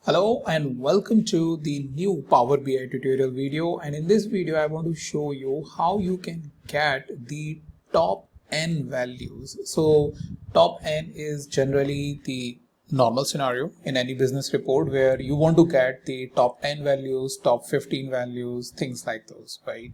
Hello and welcome to the new Power BI tutorial video, and in this video I want to show you how you can get the top n values. So top n is generally the normal scenario in any business report where you want to get the top 10 values, top 15 values, things like those, right?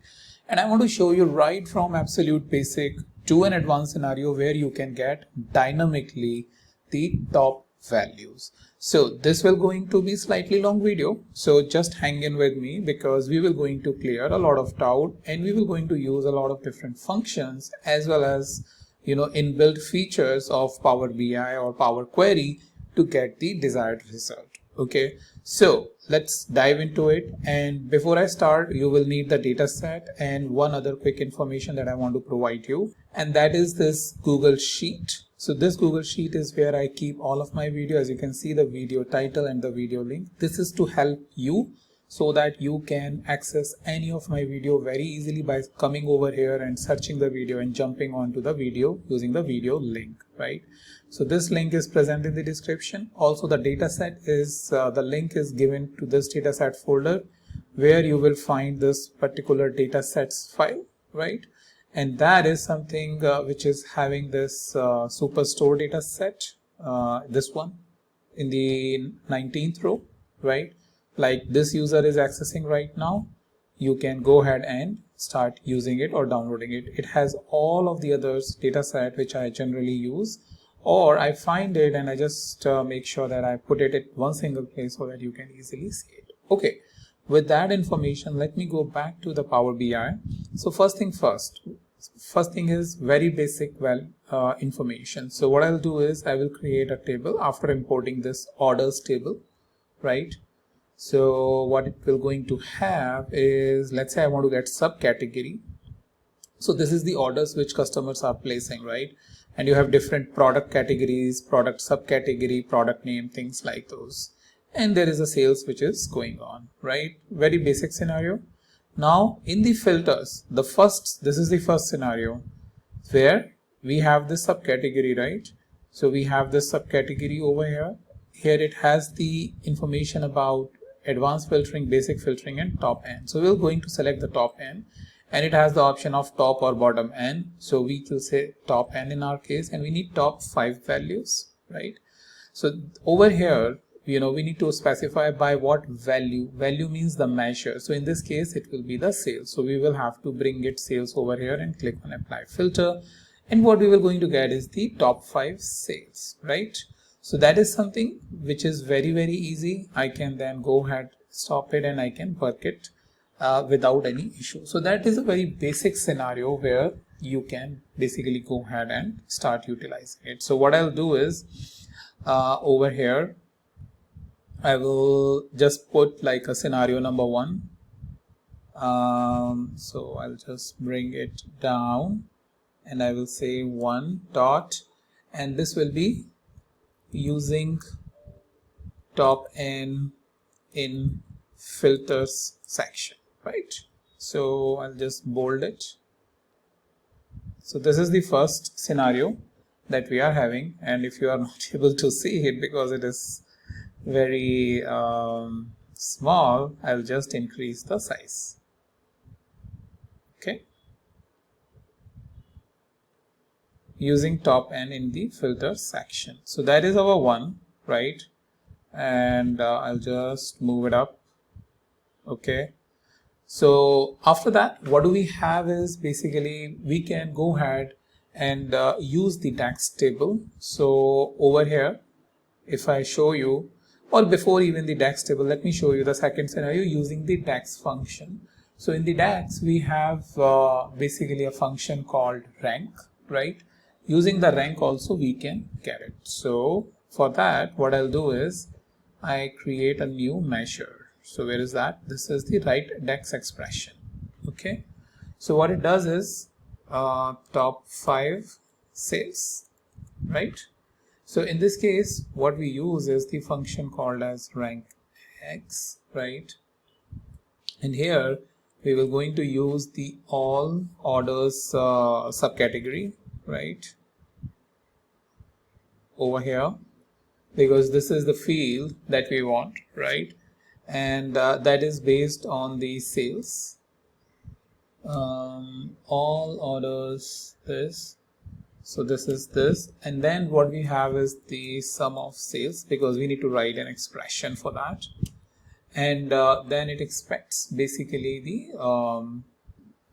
And I want to show you right from absolute basic to an advanced scenario where you can get dynamically the top values. So this will going to be slightly long video, so just hang in with me because we will going to clear a lot of doubt and we will going to use a lot of different functions as well as inbuilt features of Power BI or Power Query to get the desired result. Okay, so let's dive into it, and before I start you will need the data set and one other quick information that I want to provide you, and that is this Google Sheet. So this Google Sheet is where I keep all of my video. As you can see, the video title and the video link. This is to help you so that you can access any of my video very easily by coming over here and searching the video and jumping onto the video using the video link, right? So this link is present in the description. Also the data set is, the link is given to this data set folder where you will find this particular data sets file, right? And that is something which is having this superstore data set, this one in the 19th row, right? Like this user is accessing right now. You can go ahead and start using it or downloading it. It has all of the others data set which I generally use, or I find it and I just make sure that I put it at one single place so that you can easily see it. Okay, with that information, let me go back to the Power BI. So first thing is very basic information. So what I'll do is I will create a table after importing this orders table, right? So what it will going to have is, let's say I want to get subcategory. So this is the orders which customers are placing, right? And you have different product categories, product subcategory, product name, things like those. And there is a sales which is going on, right? Very basic scenario. Now in the filters, this is the first scenario where we have this subcategory, right? So we have this subcategory over here. Here it has the information about advanced filtering, basic filtering, and top n. So we're going to select the top n, and it has the option of top or bottom n. So we will say top n in our case, and we need top 5 values, right? So over here, we need to specify by what value. Value means the measure. So in this case, it will be the sales. So we will have to bring it sales over here and click on apply filter. And what we will going to get is the top 5 sales, right? So that is something which is very, very easy. I can then go ahead, stop it, and I can work it without any issue. So that is a very basic scenario where you can basically go ahead and start utilizing it. So what I'll do is over here, I will just put like a scenario number 1. So I'll just bring it down and I will say 1 dot, and this will be using top n in filters section, right? So I'll just bold it. So this is the first scenario that we are having, and if you are not able to see it because it is very small, I'll just increase the size. Okay, using top n in the filter section. So that is our one, right? And I'll just move it up. Okay, so after that, what do we have is basically we can go ahead and use the DAX table. So over here, if I show you, or before even the DAX table, let me show you the second scenario using the DAX function. So in the DAX, we have basically a function called rank, right? Using the rank also we can get it. So for that, what I'll do is I create a new measure. So where is that? This is the right DAX expression. Okay. So what it does is top 5 sales, right? So in this case, what we use is the function called as rank x, right? And here we will going to use the all orders subcategory, right? Over here because this is the field that we want, right? And that is based on the sales. All orders this. So this is this, and then what we have is the sum of sales, because we need to write an expression for that. And then it expects basically the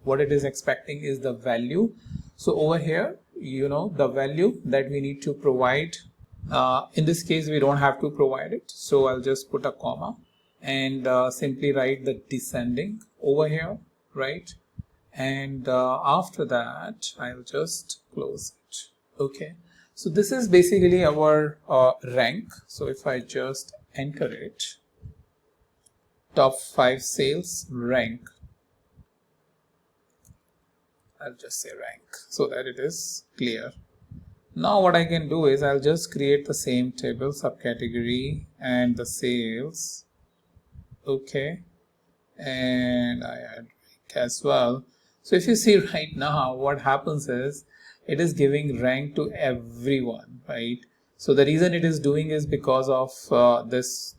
what it is expecting is the value. So over here, you know, the value that we need to provide, in this case we don't have to provide it, so I'll just put a comma and simply write the descending over here, right? And after that I'll just close it. Okay, so this is basically our rank. So if I just enter it, top 5 sales rank, I'll just say rank so that it is clear. Now what I can do is I'll just create the same table, subcategory and the sales. Okay, and I add rank as well. So if you see right now, what happens is it is giving rank to everyone, right? So the reason it is doing is because of this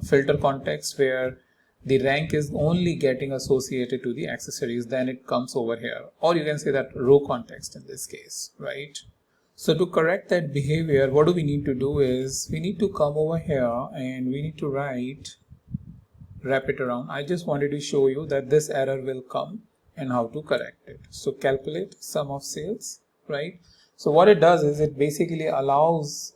filter context, where the rank is only getting associated to the accessories, then it comes over here, or you can say that row context in this case, right? So to correct that behavior, what do we need to do is we need to come over here and we need to wrap it around. I just wanted to show you that this error will come and how to correct it. So calculate sum of sales, right? So what it does is it basically allows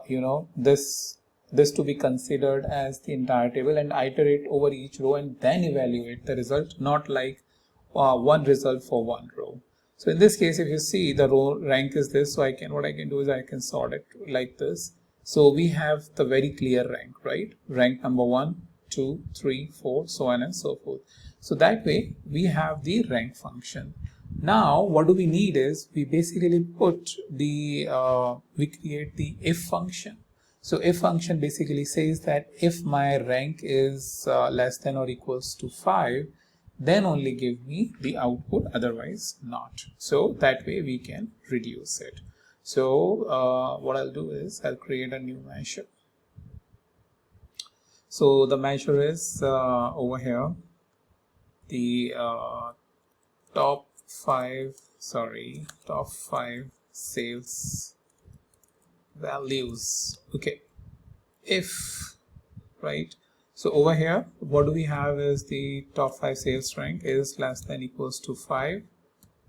you know, this to be considered as the entire table and iterate over each row and then evaluate the result, not like one result for one row. So in this case, if you see, the row rank is this, so what I can do is I can sort it like this. So we have the very clear rank, right? Rank number 1, 2, 3, 4, so on and so forth. So that way we have the rank function. Now what do we need is we basically put the we create the if function. So if function basically says that if my rank is less than or equals to 5, then only give me the output, otherwise not. So that way we can reduce it. So what I'll do is I'll create a new measure. So the measure is over here, the top 5 sales values. Okay, if, right? So over here, what do we have is the top 5 sales rank is less than equals to 5,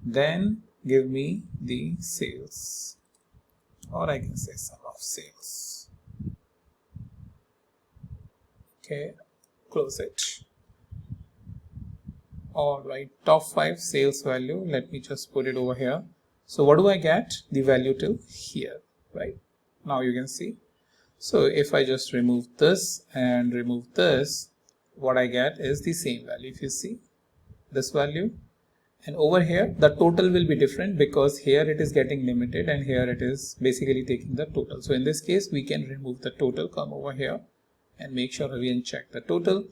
then give me the sales, or I can say sum of sales. Okay, close it. All right, top 5 sales value, let me just put it over here. So what do I get? The value till here, right? Now you can see. So if I just remove this and remove this, what I get is the same value. If you see this value, and over here the total will be different because here it is getting limited and here it is basically taking the total. So in this case we can remove the total, come over here and make sure we uncheck the total,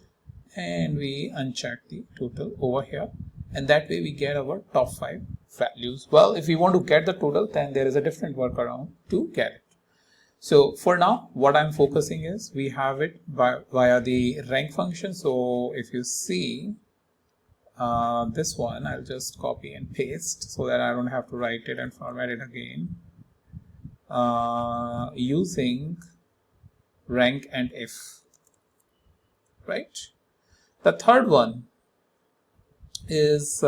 and we uncheck the total over here, and that way we get our top 5 values. Well, if we want to get the total, then there is a different workaround to get it. So for now, what I'm focusing is we have it via the rank function. So if you see this one, I'll just copy and paste so that I don't have to write it and format it again, using rank and if, right? The third one is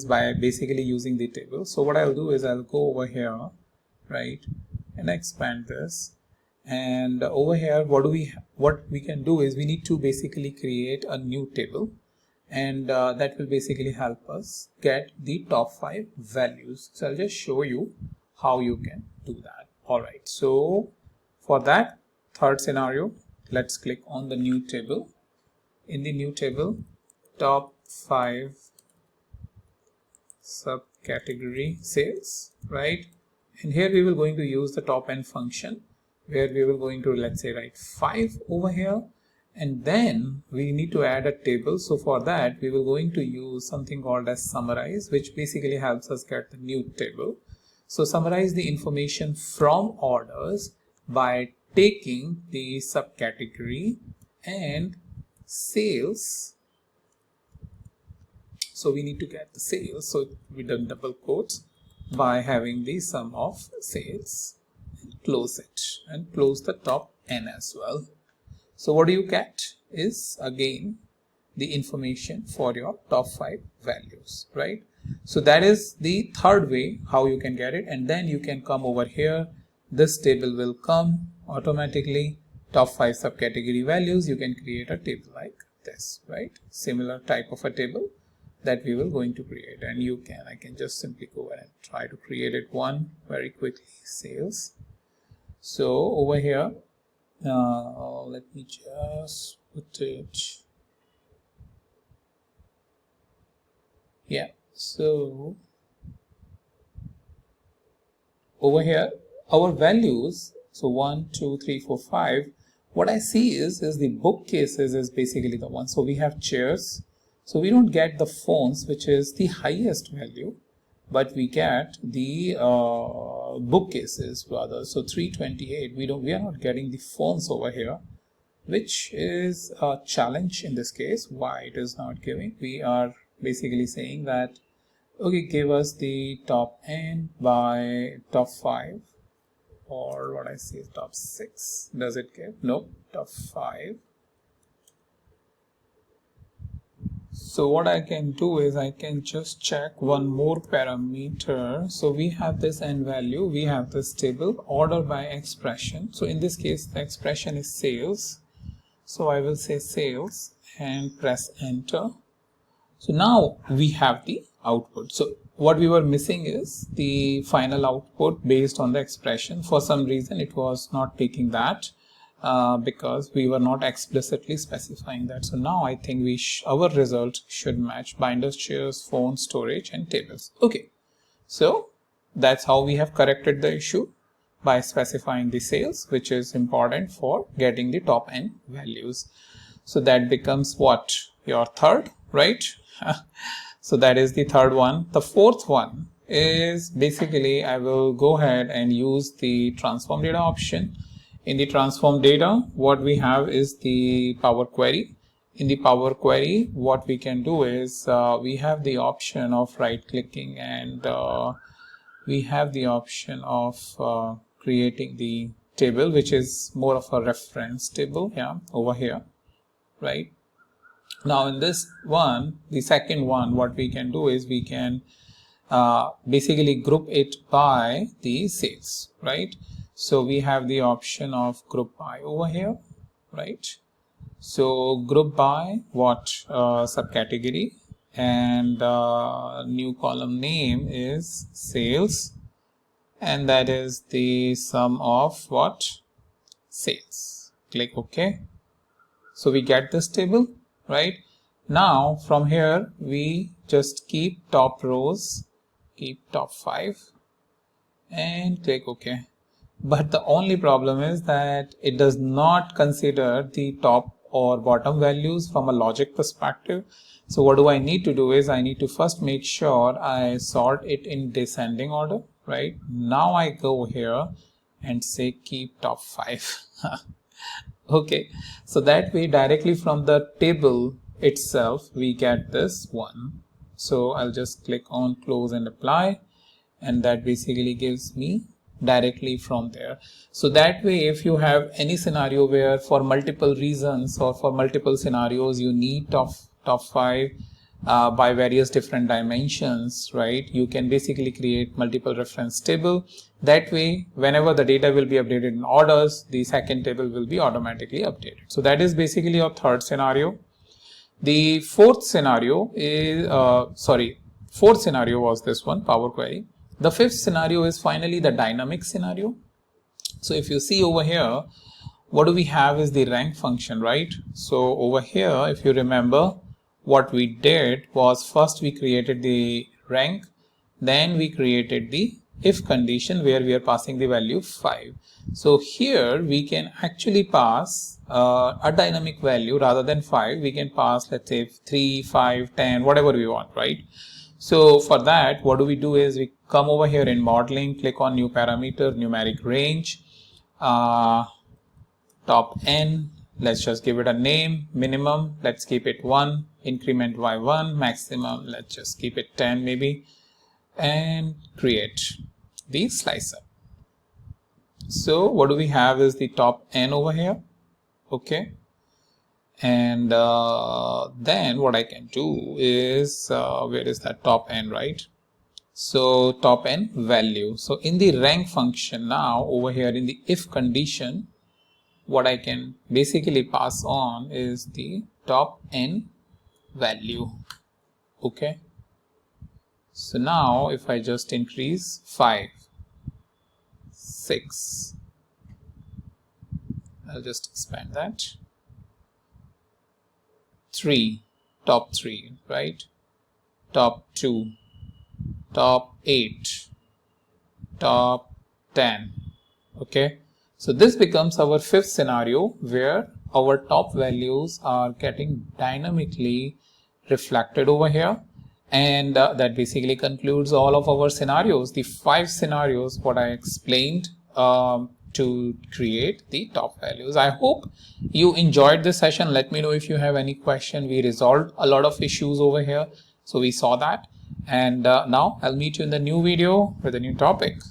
by basically using the table. So what I'll do is I'll go over here, right, and expand this, and over here what we can do is we need to basically create a new table, and that will basically help us get the top 5 values. So I'll just show you how you can do that. All right, so for that third scenario, let's click on the new table. In the new table, top 5 subcategory sales, right? And here we will going to use the TopN function, where we will going to, let's say, write 5 over here, and then we need to add a table. So for that we will going to use something called as summarize, which basically helps us get the new table. So summarize the information from orders by taking the subcategory and sales. So we need to get the sales. So we done double quotes by having the sum of sales, and close it and close the top N as well. So what do you get is again the information for your top 5 values, right? So that is the third way how you can get it. And then you can come over here, this table will come automatically, top 5 subcategory values. You can create a table like this, right? Similar type of a table that we will going to create. And I can just simply go ahead and try to create it one very quickly, sales. So over here, let me just put it, yeah. So over here, our values, so 1, 2, 3, 4, 5, what I see is the bookcases is basically the one. So we have chairs. So we don't get the phones, which is the highest value, but we get the bookcases rather. So 328, we are not getting the phones over here, which is a challenge in this case. Why it is not giving? We are basically saying that, okay, give us the top N by top 5, or what I see is top 6. Does it give? Nope, top 5. So what I can do is I can just check one more parameter. So we have this N value, we have this table, order by expression. So in this case, the expression is sales. So I will say sales and press enter. So now we have the output. So what we were missing is the final output based on the expression. For some reason it was not taking that because we were not explicitly specifying that. So now I think our result should match binders, chairs, phone, storage and tables. Okay, so that's how we have corrected the issue by specifying the sales, which is important for getting the top N values. So that becomes what? Your third, right? So that is the third one. The fourth one is basically I will go ahead and use the transform data option. In the transform data, what we have is the Power Query. In the Power Query, what we can do is we have the option of right clicking, and we have the option of creating the table, which is more of a reference table, yeah, over here, right? Now in this one, the second one, what we can do is we can basically group it by the sales, right? So we have the option of group by over here, right? So group by what? Subcategory, and new column name is sales, and that is the sum of what? Sales. Click OK. So we get this table, right? Now from here we just keep top rows, keep top 5 and click OK. But the only problem is that it does not consider the top or bottom values from a logic perspective. So what do I need to do is I need to first make sure I sort it in descending order, right? Now I go here and say keep top 5. Okay, so that way directly from the table itself we get this one. So I'll just click on close and apply, and that basically gives me directly from there. So that way if you have any scenario where for multiple reasons or for multiple scenarios you need top 5 by various different dimensions, right? You can basically create multiple reference table. That way whenever the data will be updated in orders, the second table will be automatically updated. So that is basically your third scenario. The fourth scenario is fourth scenario was this one, Power Query. The fifth scenario is finally the dynamic scenario. So if you see over here, what do we have is the rank function, right? So over here, if you remember, what we did was first we created the rank, then we created the if condition where we are passing the value 5. So here we can actually pass a dynamic value rather than 5. We can pass, let's say 3, 5, 10, whatever we want, right? So for that, what do we do is we come over here in modeling, click on new parameter, numeric range, top n, let's just give it a name, minimum, let's keep it 1, increment by 1, maximum, let's just keep it 10 maybe, and create the slicer. So what do we have is the top n over here, okay, and then what I can do is, where is that top n, right? So top n value. So in the rank function now over here in the if condition, what I can basically pass on is the top n value, okay. So now if I just increase 5, 6, I'll just expand that, 3, top 3, right, top 2, top 8, top 10, okay. So this becomes our fifth scenario where our top values are getting dynamically reflected over here, and that basically concludes all of our scenarios, the 5 scenarios what I explained to create the top values. I hope you enjoyed this session. Let me know if you have any question. We resolved a lot of issues over here, so we saw that, and now I'll meet you in the new video with a new topic.